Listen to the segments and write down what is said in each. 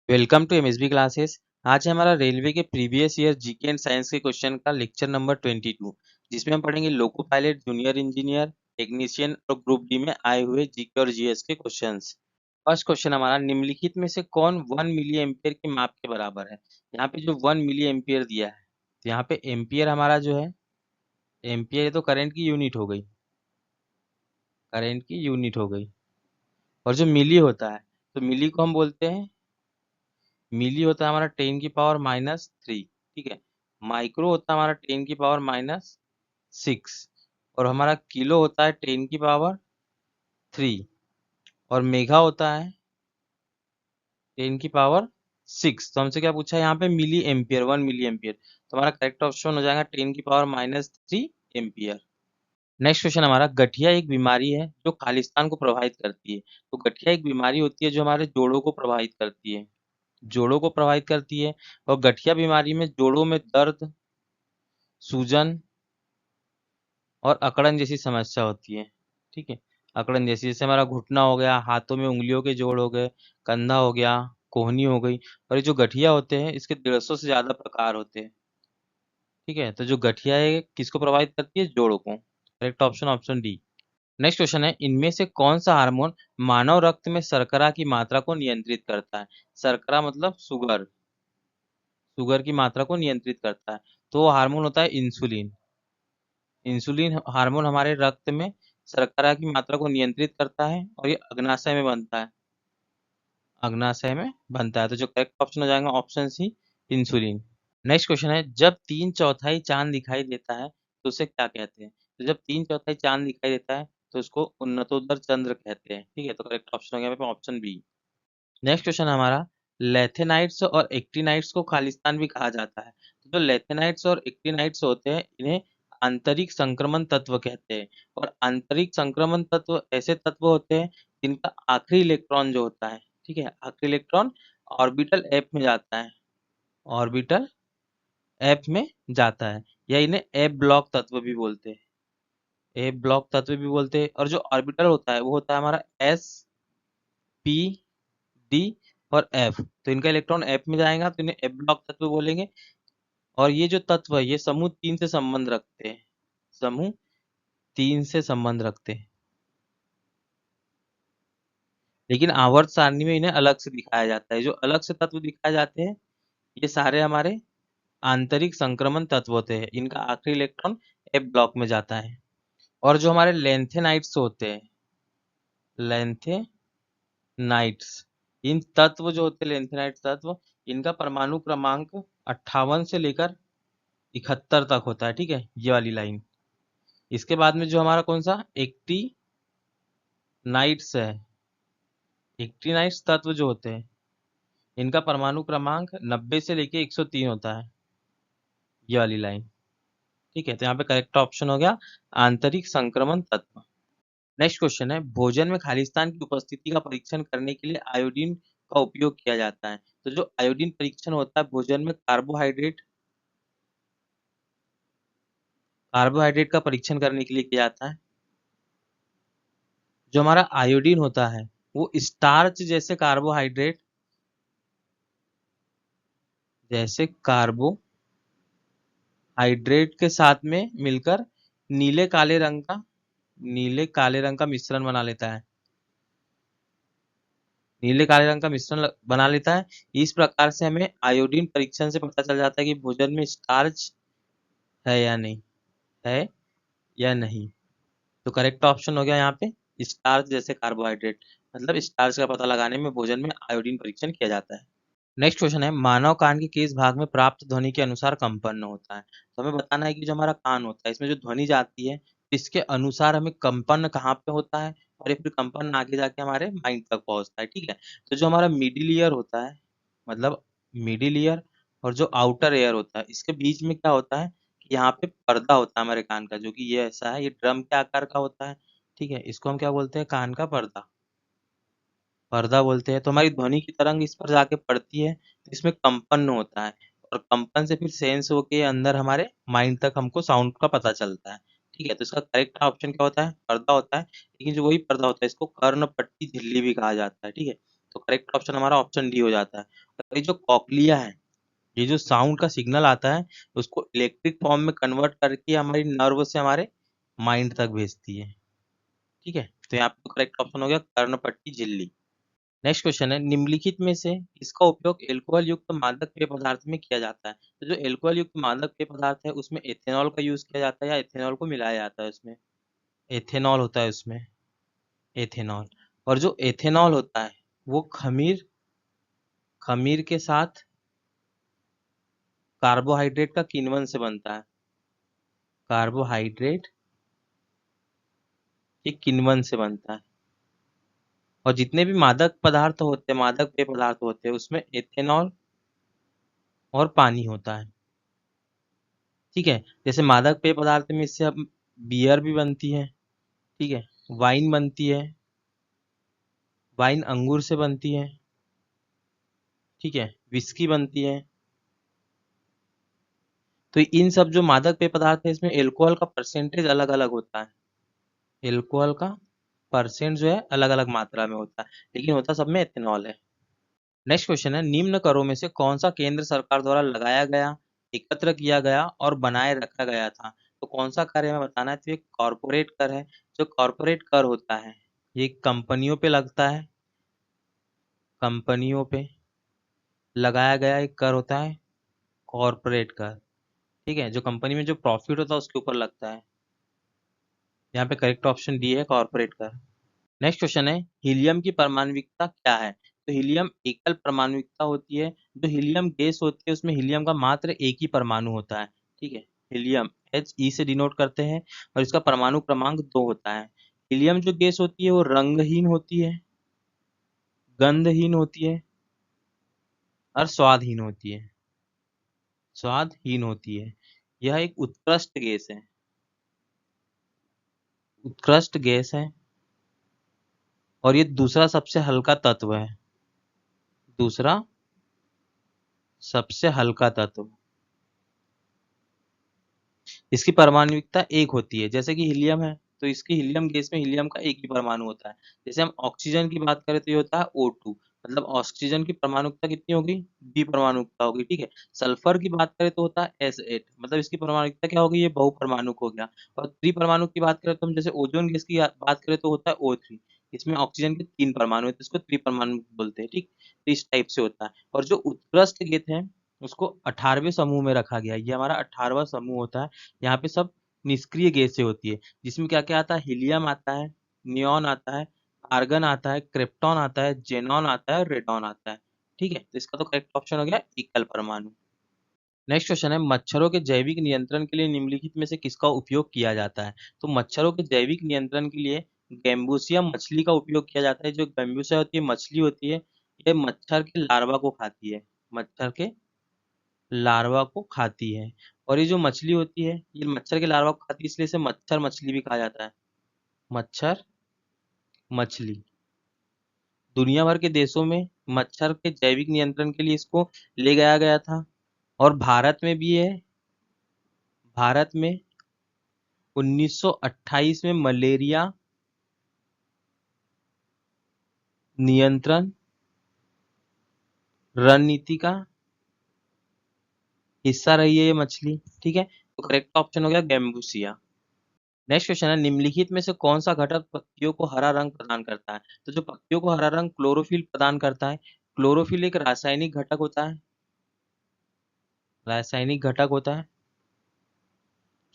Welcome to MSB classes. आज है हमारा रेलवे के previous year GK and science के क्वेश्चन का लेक्चर नंबर 22, जिसमें हम पढ़ेंगे loco pilot, junior engineer, technician और ग्रुप डी में आए हुए जीके और जीएस के क्वेश्चंस। फर्स्ट क्वेश्चन हमारा, निम्नलिखित में से कौन 1 मिली एम्पियर के माप के बराबर है। यहाँ पे जो 1 मिली एम्पियर दिया है, तो यहाँ पे एम्पियर हमारा जो है, एम्पियर तो करंट की यूनिट हो गई, करंट की यूनिट हो गई। और जो मिली होता है, तो मिली को हम बोलते हैं, मिली होता है हमारा 10⁻³ ठीक है। माइक्रो होता है हमारा 10⁻⁶, और हमारा किलो होता है 10⁻³ और मेगा होता है 10⁻⁶। तो हमसे क्या पूछा है यहाँ पे, मिली एम्पियर, 1 मिली एम्पियर। तो हमारा करेक्ट ऑप्शन हो जाएगा 10⁻³ एम्पियर। नेक्स्ट क्वेश्चन हमारा, गठिया एक बीमारी है जो खालिस्तान को प्रभावित करती है। तो गठिया एक बीमारी होती है जो हमारे जोड़ों को प्रभावित करती है, जोड़ों को प्रभावित करती है। और गठिया बीमारी में जोड़ों में दर्द, सूजन और अकड़न जैसी समस्या होती है। ठीक है, अकड़न जैसी, जैसे हमारा घुटना हो गया, हाथों में उंगलियों के जोड़ हो गए, कंधा हो गया, कोहनी हो गई। और ये जो गठिया होते हैं, इसके 150 से ज्यादा प्रकार होते हैं। ठीक है, तो जो गठिया है किसको प्रभावित करती है, जोड़ों को। Correct option option D. Next question है, इनमें से कौन सा हार्मोन मानव रक्त में शर्करा की मात्रा को नियंत्रित करता है। शर्करा मतलब शुगर, शुगर की मात्रा को नियंत्रित करता है। तो वो हार्मोन होता है इंसुलिन। इंसुलिन हार्मोन हमारे रक्त में शर्करा की मात्रा को नियंत्रित करता है, और ये अग्नाशय में बनता है, अग्नाशय में बनता है। तो जो करेक्ट ऑप्शन हो जाएगा option C, insulin. Next question है, जब 3/4 चांद दिखाई देता है तो उसे क्या कहते हैं। तो जब 3/4 चांद दिखाई देता है तो उसको उन्नतोत्तर चंद्र कहते हैं। ठीक है, तो करेक्ट ऑप्शन हो गया ऑप्शन बी। नेक्स्ट क्वेश्चन हमारा, लेथेनाइट्स और एक्टिनाइट्स को खालिस्तान भी कहा जाता है। तो जो लेथेनाइट्स और एक्टिनाइट्स होते हैं, इन्हें आंतरिक संक्रमण तत्व कहते हैं। और आंतरिक संक्रमण तत्व ऐसे तत्व होते हैं जिनका आखिरी इलेक्ट्रॉन जो होता है, ठीक है, आखिरी इलेक्ट्रॉन ऑर्बिटल एफ में जाता है, ऑर्बिटल एफ में जाता है, या इन्हें एफ ब्लॉक तत्व भी बोलते हैं, एफ ब्लॉक तत्व भी बोलते हैं। और जो ऑर्बिटल होता है वो होता है हमारा एस, पी, डी और एफ। तो इनका इलेक्ट्रॉन एफ में जाएगा तो इन्हें एफ ब्लॉक तत्व बोलेंगे। और ये जो तत्व है, ये समूह 3 से संबंध रखते हैं, समूह 3 से संबंध रखते हैं। लेकिन आवर्त सारणी में इन्हें अलग से दिखाया जाता है। जो अलग से तत्व दिखाए जाते हैं, ये सारे हमारे आंतरिक संक्रमण तत्व होते हैं, इनका आखिरी इलेक्ट्रॉन एफ ब्लॉक में जाता है। और जो हमारे लेंथेनाइट्स होते हैं, लेंथेनाइट्स, इन तत्व जो होते हैं लेंथेनाइट तत्व, इनका परमाणु क्रमांक 58 से लेकर 71 तक होता है। ठीक है, ये वाली लाइन। इसके बाद में जो हमारा कौन सा एक्टिनाइट्स है, एक्टिनाइट्स तत्व जो होते हैं, इनका परमाणु क्रमांक 90 से लेके 103 होता है, ये वाली लाइन। ठीक है, तो यहाँ पे करेक्ट ऑप्शन हो गया आंतरिक संक्रमण तत्व। नेक्स्ट क्वेश्चन है, भोजन में खालिस्तान की उपस्थिति का परीक्षण करने के लिए आयोडीन का उपयोग किया जाता है। तो जो आयोडीन परीक्षण होता है भोजन में, कार्बोहाइड्रेट का परीक्षण करने के लिए किया जाता है। जो हमारा आयोडीन होता है वो स्टार्च जैसे कार्बोहाइड्रेट, जैसे कार्बोहाइड्रेट के साथ में मिलकर नीले काले रंग का, नीले काले रंग का मिश्रण बना लेता है, नीले काले रंग का मिश्रण बना लेता है। इस प्रकार से हमें आयोडीन परीक्षण से पता चल जाता है कि भोजन में स्टार्च है या नहीं, है या नहीं। तो करेक्ट ऑप्शन हो गया यहाँ पे स्टार्च जैसे कार्बोहाइड्रेट, मतलब स्टार्च का पता लगाने में भोजन में आयोडीन परीक्षण किया जाता है। नेक्स्ट क्वेश्चन है, मानव कान के किस भाग में प्राप्त ध्वनि के अनुसार कंपन होता है। तो हमें बताना है कि जो हमारा कान होता है, इसमें जो ध्वनि जाती है, इसके अनुसार हमें कंपन कहाँ पे होता है, और ये फिर कंपन आगे जाके हमारे माइंड तक पहुंचता है। ठीक है, तो जो हमारा मिडिल ईयर होता है, मतलब मिडिल ईयर और जो आउटर ईयर होता है, इसके बीच में क्या होता है कि यहाँ पे पर्दा होता है हमारे कान का, जो कि ये ऐसा है, ये ड्रम के आकार का होता है। ठीक है, इसको हम क्या बोलते हैं, कान का पर्दा, पर्दा बोलते हैं। तो हमारी ध्वनि की तरंग इस पर जाके पड़ती है, तो इसमें कंपन होता है, और कंपन से फिर सेंस होके अंदर हमारे माइंड तक हमको साउंड का पता चलता है। ठीक है, तो इसका करेक्ट ऑप्शन क्या होता है, पर्दा होता है। लेकिन जो वही पर्दा होता है, इसको कर्णपट्टी झिल्ली भी कहा जाता है। ठीक है, तो करेक्ट ऑप्शन हमारा ऑप्शन डी हो जाता है। और ये जो कॉक्लिया है, ये जो साउंड का सिग्नल आता है उसको इलेक्ट्रिक फॉर्म में कन्वर्ट करके हमारी नर्व से हमारे माइंड तक भेजती है। ठीक है, तो यहाँ पे करेक्ट ऑप्शन हो गया कर्णपट्टी झिल्ली। नेक्स्ट क्वेश्चन है, निम्नलिखित में से इसका उपयोग एल्कोहल युक्त मादक पेय पदार्थ में किया जाता है। तो जो एल्कोहल युक्त मादक पेय पदार्थ है उसमें एथेनॉल का यूज किया जाता है या एथेनॉल को मिलाया जाता है उसमें? एथेनॉल होता है उसमें, एथेनॉल। और जो एथेनॉल होता है वो खमीर खमीर के साथ कार्बोहाइड्रेट का किण्वन से बनता है। कार्बोहाइड्रेट के किण्वन से बनता है। और जितने भी मादक पदार्थ होते हैं, मादक पेय पदार्थ होते हैं, उसमें एथेनॉल और पानी होता है। ठीक है, जैसे मादक पेय पदार्थ में इससे अब बियर भी बनती है। ठीक है, वाइन बनती है, वाइन अंगूर से बनती है। ठीक है, विस्की बनती है। तो इन सब जो मादक पेय पदार्थ है इसमें एल्कोहल का परसेंटेज अलग अलग होता है। एल्कोहल का परसेंट जो है अलग अलग मात्रा में होता है, लेकिन होता सब में एथेनॉल है। नेक्स्ट क्वेश्चन है, निम्न करों में से कौन सा केंद्र सरकार द्वारा लगाया गया, एकत्र किया गया और बनाए रखा गया था? तो कौन सा कर हमें बताना है। तो ये कॉर्पोरेट कर है। जो कॉर्पोरेट कर होता है ये कंपनियों पे लगता है, कंपनियों पे लगाया गया एक कर होता है कॉर्पोरेट कर। ठीक है, जो कंपनी में जो प्रॉफिट होता है उसके ऊपर लगता है। यहाँ पे करेक्ट ऑप्शन डी है, कॉर्पोरेट कर। नेक्स्ट क्वेश्चन है, हीलियम की परमाणविकता क्या है? तो हीलियम एकल परमाणुविकता होती है। जो हीलियम गैस होती है उसमें हीलियम का मात्र एक ही परमाणु होता है। ठीक है, हीलियम He से डिनोट करते हैं और इसका परमाणु क्रमांक 2 होता है। हीलियम जो गैस होती है वो रंगहीन होती है, गंधहीन होती है और स्वादहीन होती है। स्वादहीन होती है। यह एक उत्कृष्ट गैस है, उत्कृष्ट गैस है। और ये दूसरा सबसे हल्का तत्व है, दूसरा सबसे हल्का तत्व। इसकी परमाणुविकता एक होती है, जैसे कि हीलियम है तो इसकी हीलियम गैस में हीलियम का एक ही परमाणु होता है। जैसे हम ऑक्सीजन की बात करें तो ये होता है O2, मतलब ऑक्सीजन की परमाणुकता कितनी होगी, बी परमाणुकता होगी। ठीक है, सल्फर की बात करें तो होता है S8, मतलब इसकी परमाणुकता क्या होगी, ये बहुपरमाणुक हो गया। और त्रिपरमाणुक की बात करें तो हम जैसे ओजोन गैस की बात करें तो होता है O3, इसमें ऑक्सीजन के 3 परमाणु है तो इसको त्रिपरमाणु बोलते हैं। ठीक, तो इस टाइप से होता है। और जो उत्कृष्ट गैस है उसको 18वें समूह में रखा गया, ये हमारा 18वां समूह होता है। यहाँ पे सब निष्क्रिय गैसें होती है, जिसमें क्या क्या आता है, हीलियम आता है, नियॉन आता है, आर्गन आता है, क्रिप्टॉन आता है, जेनॉन आता है और रेडॉन आता है। ठीक है, तो इसका तो करेक्ट ऑप्शन हो गया एकल परमाणु। नेक्स्ट क्वेश्चन है, मच्छरों के जैविक नियंत्रण के लिए निम्नलिखित में से किसका उपयोग किया जाता है? तो मच्छरों के जैविक नियंत्रण के लिए गैम्बूसिया मछली का उपयोग किया जाता है। जो गैम्बूसिया होती है मछली होती है, ये मच्छर के लार्वा को खाती है, मच्छर के लार्वा को खाती है। और ये जो मछली होती है ये मच्छर के लार्वा को खाती है, इसलिए इसे मच्छर मछली भी कहा जाता है, मच्छर मछली। दुनिया भर के देशों में मच्छर के जैविक नियंत्रण के लिए इसको ले गया गया था। और भारत में भी है, भारत में 1928 में मलेरिया नियंत्रण रणनीति का हिस्सा रही है ये मछली। ठीक है, तो करेक्ट ऑप्शन हो गया गैम्बूसिया। नेक्स्ट क्वेश्चन है, निम्नलिखित में से कौन सा घटक पत्तियों को हरा रंग प्रदान करता है? तो जो पत्तियों को हरा रंग क्लोरोफिल प्रदान करता है। क्लोरोफिल एक रासायनिक घटक होता है, रासायनिक घटक होता है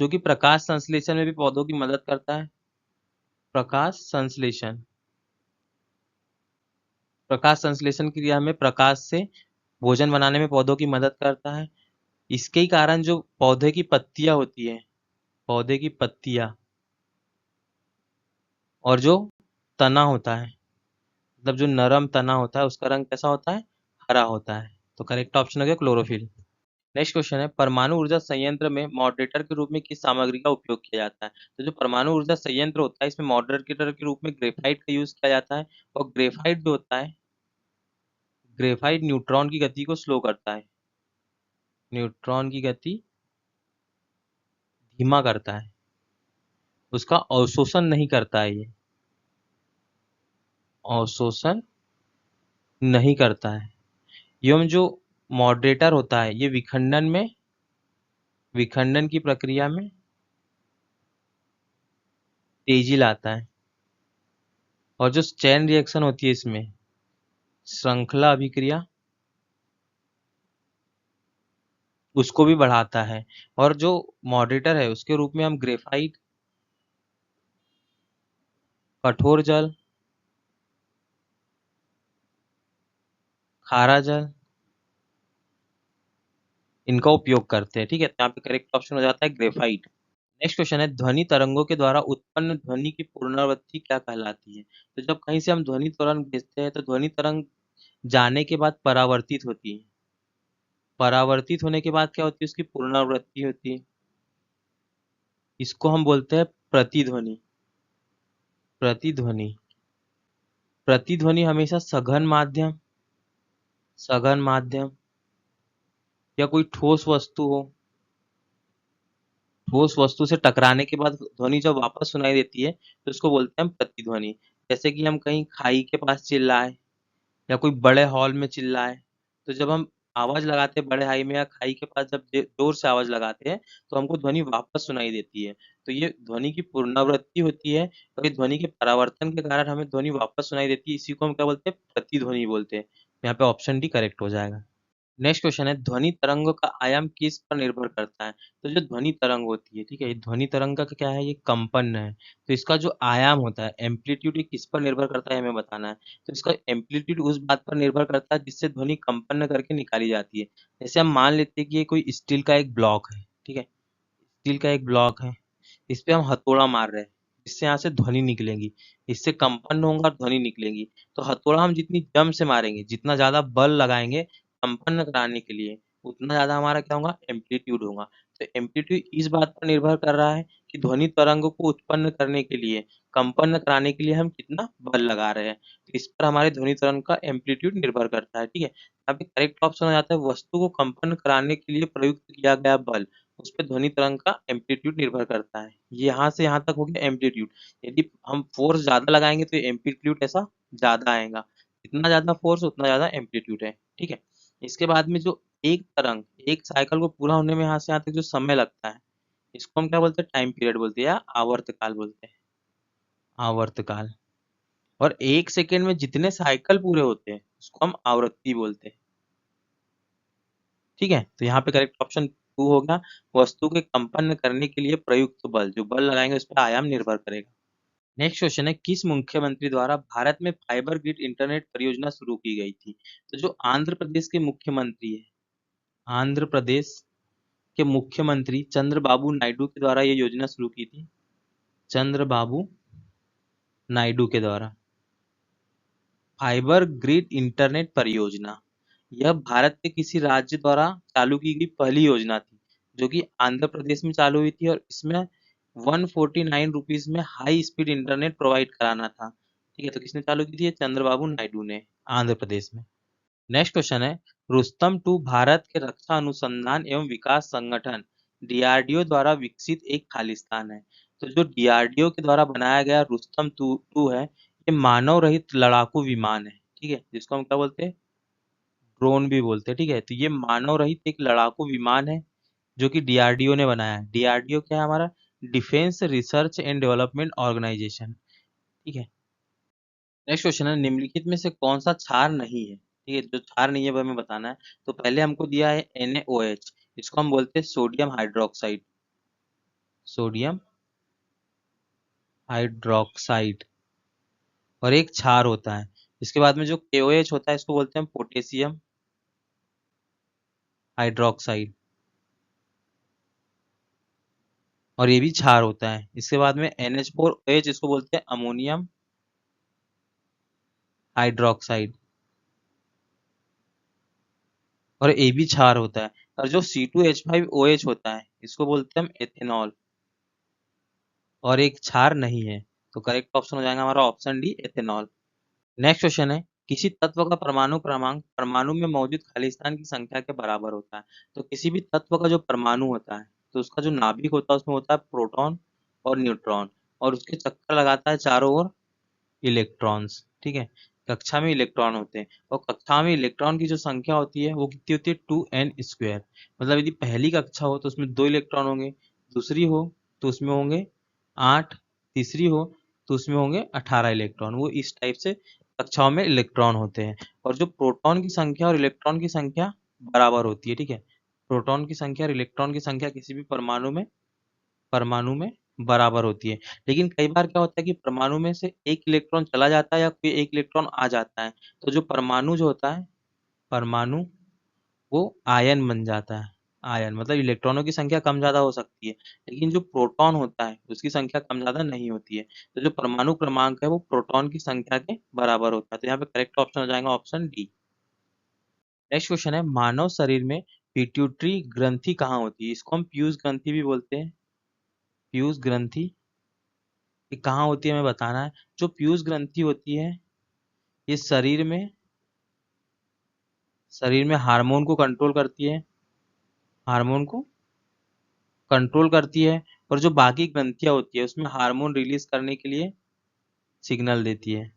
जो कि प्रकाश संश्लेषण में भी पौधों की मदद करता है। प्रकाश संश्लेषण, प्रकाश संश्लेषण क्रिया में प्रकाश से भोजन बनाने में पौधों की मदद करता है। इसके ही कारण जो पौधे की पत्तियां होती है, पौधे की पत्तियां और जो तना होता है, मतलब जो नरम तना होता है उसका रंग कैसा होता है, हरा होता है। तो करेक्ट ऑप्शन हो गया क्लोरोफिल। नेक्स्ट क्वेश्चन है, परमाणु ऊर्जा संयंत्र में मॉडरेटर के रूप में किस सामग्री का उपयोग किया जाता है? तो जो परमाणु ऊर्जा संयंत्र होता है इसमें मॉडरेटर के रूप में ग्रेफाइट का यूज किया जाता है। और ग्रेफाइट जो होता है, ग्रेफाइट न्यूट्रॉन की गति को स्लो करता है, न्यूट्रॉन की गति धीमा करता है, उसका अवशोषण नहीं करता है ये, अवशोषण नहीं करता है। एवं जो मॉडरेटर होता है ये विखंडन की प्रक्रिया में तेजी लाता है। और जो चेन रिएक्शन होती है इसमें श्रृंखला अभिक्रिया उसको भी बढ़ाता है। और जो मॉडरेटर है उसके रूप में हम ग्रेफाइट, कठोर जल, खारा जल इनका उपयोग करते हैं। ठीक है, तो यहाँ पे करेक्ट ऑप्शन हो जाता है ग्रेफाइट। नेक्स्ट क्वेश्चन है ध्वनि तरंगों के द्वारा उत्पन्न ध्वनि की पुनरावृत्ति क्या कहलाती है? तो जब कहीं से हम ध्वनि तरंग भेजते हैं तो ध्वनि तरंग जाने के बाद परावर्तित होती है। परावर्तित होने के बाद क्या होती है? उसकी पुनरावृत्ति होती है। इसको हम बोलते हैं प्रतिध्वनि। प्रतिध्वनि प्रतिध्वनि हमेशा सघन माध्यम या कोई ठोस वस्तु से टकराने के बाद ध्वनि जब वापस सुनाई देती है तो उसको बोलते हैं हम प्रतिध्वनि। जैसे कि हम कहीं खाई के पास चिल्लाए या कोई बड़े हॉल में चिल्लाए, तो जब हम आवाज लगाते हैं बड़े हाई में या खाई के पास जब जोर से आवाज लगाते हैं तो हमको ध्वनि वापस सुनाई देती है। तो ये ध्वनि की पुनरावृत्ति होती है और ये ध्वनि के परावर्तन के कारण हमें ध्वनि वापस सुनाई देती है। इसी को हम क्या बोलते हैं? प्रतिध्वनि बोलते हैं। यहाँ पे ऑप्शन डी करेक्ट हो जाएगा। नेक्स्ट क्वेश्चन है ध्वनि तरंगों का आयाम किस पर निर्भर करता है? तो जो ध्वनि तरंग होती है, ठीक है, ये ध्वनि तरंग का क्या है? ये कंपन है। तो इसका जो आयाम होता है, एम्पलीट्यूड, ये किस पर निर्भर करता है हमें बताना है। तो इसका एम्पलीट्यूड उस बात पर निर्भर करता है जिससे ध्वनि कंपन करके निकाली जाती है। जैसे हम मान लेते हैं कि ये कोई स्टील का एक ब्लॉक है, ठीक है, स्टील का एक ब्लॉक है, इस पे हम हथौड़ा मार रहे हैं, इससे यहाँ से ध्वनि निकलेगी, इससे कंपन होगा और ध्वनि निकलेगी। तो हथौड़ा हम जितनी जम से मारेंगे, जितना ज्यादा बल लगाएंगे कंपन कराने के लिए, उतना ज्यादा हमारा क्या होगा? एम्पलीट्यूड होगा। तो एम्पलीट्यूड इस बात पर निर्भर कर रहा है कि ध्वनि तरंग को उत्पन्न करने के लिए, कंपन कराने के लिए हम कितना बल लगा रहे हैं। तो इस पर हमारे ध्वनि तरंग का एम्पलीट्यूड निर्भर करता है। ठीक है, यहाँ पे करेक्ट ऑप्शन हो जाता है वस्तु को कंपन कराने के लिए प्रयुक्त किया गया बल, उस पे ध्वनि तरंग का एम्पलीट्यूड निर्भर करता है। ये यहाँ से यहाँ तक हो गया एम्पलीट्यूड। यदि हम फोर्स ज्यादा लगाएंगे तो एम्पलीट्यूड ऐसा ज्यादा आएगा, जितना ज्यादा फोर्स उतना ज्यादा एम्पलीट्यूड है। ठीक है, इसके बाद में जो एक साइकिल को पूरा होने में यहाँ से यहाँ तक जो समय लगता है, इसको हम क्या बोलते हैं? टाइम पीरियड बोलते हैं या आवर्तकाल बोलते हैं। आवर्तकाल। और एक सेकेंड में जितने साइकिल पूरे होते हैं उसको हम आवृत्ति बोलते हैं। ठीक है, तो यहाँ पे करेक्ट ऑप्शन टू होगा। वस्तु के कंपन करने के लिए प्रयुक्त बल, जो बल लगाएंगे उस पर आयाम निर्भर करेगा। नेक्स्ट क्वेश्चन है किस मुख्यमंत्री द्वारा भारत में फाइबर ग्रिड इंटरनेट परियोजना शुरू की गई थी? तो जो आंध्र प्रदेश के मुख्यमंत्री है, आंध्र प्रदेश के मुख्यमंत्री चंद्रबाबू नायडू के द्वारा ये योजना शुरू की थी। चंद्रबाबू नायडू के द्वारा फाइबर ग्रिड इंटरनेट परियोजना, यह भारत के किसी राज्य द्वारा चालू की गई पहली योजना थी, जो कि आंध्र प्रदेश में चालू हुई थी और इसमें 149 रुपीज में हाई स्पीड इंटरनेट प्रोवाइड कराना था। ठीक है, तो किसने चालू की थी? ये चंद्रबाबू नायडू ने, आंध्र प्रदेश में। नेक्स्ट क्वेश्चन है रुस्तम टू भारत के रक्षा अनुसंधान एवं विकास संगठन डीआरडीओ द्वारा विकसित एक खालिस्तान है। तो जो डीआरडीओ के द्वारा बनाया गया रुस्तम टू है, ये मानव रहित लड़ाकू विमान है। ठीक है, जिसको हम क्या बोलते हैं? ड्रोन भी बोलते हैं। ठीक है, तो ये मानव रहित एक लड़ाकू विमान है जो कि डीआरडीओ ने बनाया है। डीआरडीओ क्या है? हमारा defence research and development organisation. ठीक है, नेक्स्ट क्वेश्चन है निम्नलिखित में से कौन सा क्षार नहीं है? ठीक है, जो क्षार नहीं है वो हमें बताना है। तो पहले हमको दिया है NaOH, इसको हम बोलते हैं सोडियम हाइड्रोक्साइड। Sodium hydroxide. और एक क्षार होता है। इसके बाद में जो KOH होता है इसको बोलते हैं पोटेशियम हाइड्रोक्साइड, और ये भी क्षार होता है। इसके बाद में NH4OH, इसको बोलते हैं अमोनियम हाइड्रोक्साइड, और ये भी क्षार होता है। और जो C2H5OH होता है इसको बोलते हैं हम एथेनॉल, और एक क्षार नहीं है। तो करेक्ट ऑप्शन हो जाएगा हमारा option D, ethanol. Next question है किसी तत्व का परमाणु क्रमांक परमाणु में मौजूद खालिस्तान की संख्या के बराबर होता है। तो किसी भी तत्व का जो परमाणु होता है तो उसका जो नाभिक होता है उसमें होता है प्रोटॉन और न्यूट्रॉन, और उसके चक्कर लगाता है चारों ओर इलेक्ट्रॉन्स। ठीक है, कक्षा में इलेक्ट्रॉन होते हैं, और कक्षा में इलेक्ट्रॉन की जो संख्या होती है वो कितनी होती है 2n²। मतलब यदि पहली कक्षा हो तो उसमें 2 इलेक्ट्रॉन होंगे, दूसरी हो तो उसमें होंगे 8, तीसरी हो तो उसमें होंगे 18 इलेक्ट्रॉन। वो इस टाइप से कक्षाओं में इलेक्ट्रॉन होते हैं। और जो प्रोटॉन की संख्या और इलेक्ट्रॉन की संख्या बराबर होती है, ठीक है, प्रोटॉन की संख्या और इलेक्ट्रॉन की संख्या किसी भी परमाणु में बराबर होती है। लेकिन कई बार क्या होता है कि परमाणु में से एक इलेक्ट्रॉन चला जाता है या कोई एक इलेक्ट्रॉन आ जाता है, तो जो परमाणु जो होता है, परमाणु वो आयन बन जाता है। आयन मतलब इलेक्ट्रॉनों की संख्या कम ज्यादा हो सकती है, लेकिन जो प्रोटॉन होता है उसकी संख्या कम ज्यादा नहीं होती है। तो जो परमाणु क्रमांक है वो प्रोटॉन की संख्या के बराबर होता है। तो यहाँ पे करेक्ट ऑप्शन हो जाएगा ऑप्शन डी। नेक्स्ट क्वेश्चन है, मानव शरीर में पिट्यूटरी ग्रंथि कहाँ होती है? इसको हम पीयूष ग्रंथि भी बोलते हैं। पीयूष ग्रंथि ये कहाँ होती है हमें बताना है। जो पीयूष ग्रंथि होती है ये शरीर में हार्मोन को कंट्रोल करती है, हार्मोन को कंट्रोल करती है। और जो बाकी ग्रंथियां होती है उसमें हार्मोन रिलीज करने के लिए सिग्नल देती है।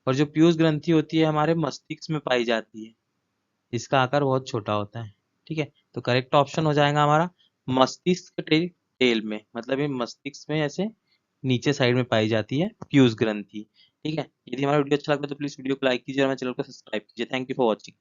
और जो पीयूष ग्रंथि होती है हमारे मस्तिष्क में पाई जाती है। इसका आकार बहुत छोटा होता है, ठीक है। तो करेक्ट ऑप्शन हो जाएगा हमारा मस्तिष्क के टेल में, मतलब ये मस्तिष्क में ऐसे नीचे साइड में पाई जाती है पीयूष ग्रंथि, ठीक है। यदि हमारा वीडियो अच्छा लगता है तो प्लीज वीडियो को लाइक कीजिए और हमारे चैनल को सब्सक्राइब कीजिए। Thank you for watching.